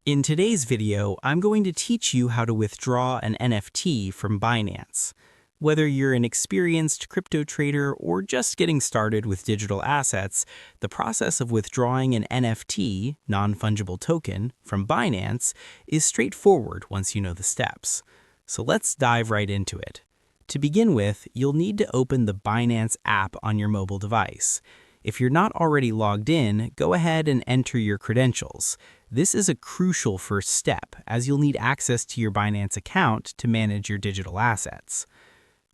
In today's video, I'm going to teach you how to withdraw an NFT from Binance. Whether you're an experienced crypto trader or just getting started with digital assets, the process of withdrawing an NFT, non-fungible token, from Binance is straightforward once you know the steps. So let's dive right into it. To begin with, you'll need to open the Binance app on your mobile device. If you're not already logged in, go ahead and enter your credentials. This is a crucial first step, as you'll need access to your Binance account to manage your digital assets.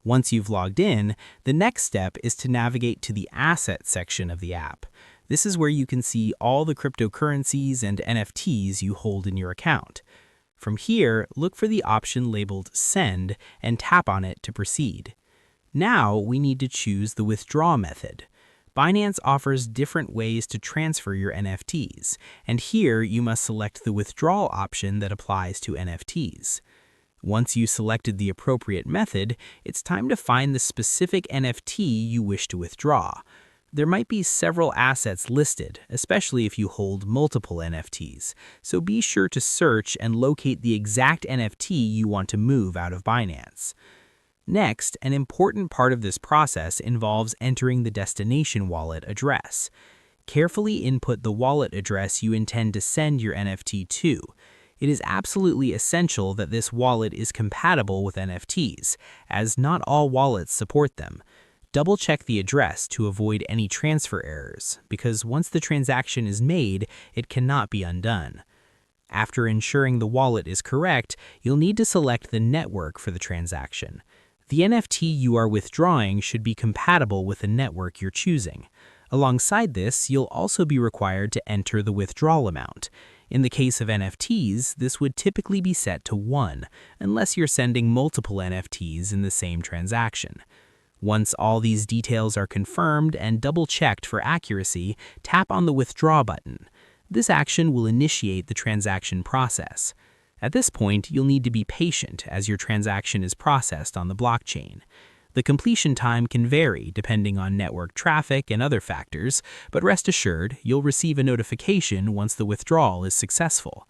Once you've logged in, the next step is to navigate to the Assets section of the app. This is where you can see all the cryptocurrencies and NFTs you hold in your account. From here, look for the option labeled Send and tap on it to proceed. Now we need to choose the withdraw method. Binance offers different ways to transfer your NFTs, and here you must select the withdrawal option that applies to NFTs. Once you selected the appropriate method, it's time to find the specific NFT you wish to withdraw. There might be several assets listed, especially if you hold multiple NFTs, so be sure to search and locate the exact NFT you want to move out of Binance. Next, an important part of this process involves entering the destination wallet address. Carefully input the wallet address you intend to send your NFT to. It is absolutely essential that this wallet is compatible with NFTs, as not all wallets support them. Double-check the address to avoid any transfer errors, because once the transaction is made, it cannot be undone. After ensuring the wallet is correct, you'll need to select the network for the transaction. The NFT you are withdrawing should be compatible with the network you're choosing. Alongside this, you'll also be required to enter the withdrawal amount. In the case of NFTs, this would typically be set to 1, unless you're sending multiple NFTs in the same transaction. Once all these details are confirmed and double-checked for accuracy, tap on the Withdraw button. This action will initiate the transaction process. At this point, you'll need to be patient as your transaction is processed on the blockchain. The completion time can vary depending on network traffic and other factors, but rest assured, you'll receive a notification once the withdrawal is successful.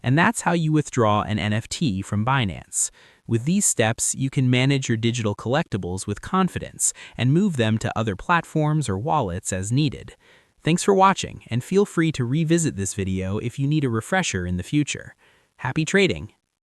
And that's how you withdraw an NFT from Binance. With these steps, you can manage your digital collectibles with confidence and move them to other platforms or wallets as needed. Thanks for watching, and feel free to revisit this video if you need a refresher in the future. Happy trading!